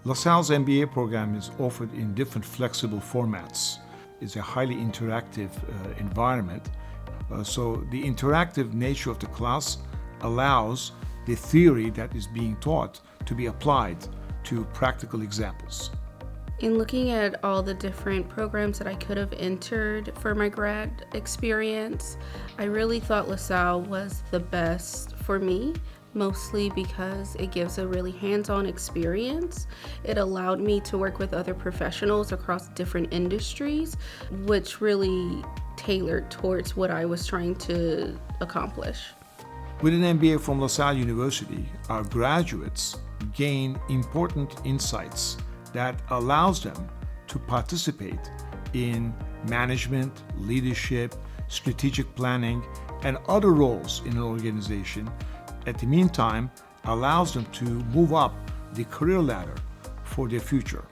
LaSalle's MBA program is offered in different flexible formats. It's a highly interactive environment. So the interactive nature of the class allows the theory that is being taught to be applied to practical examples. In looking at all the different programs that I could have entered for my grad experience, I really thought LaSalle was the best for me, mostly because it gives a really hands-on experience. It allowed me to work with other professionals across different industries, which really tailored towards what I was trying to accomplish. With an MBA from LaSalle University, our graduates gain important insights that allows them to participate in management, leadership, strategic planning, and other roles in an organization. At the meantime, allows them to move up the career ladder for their future.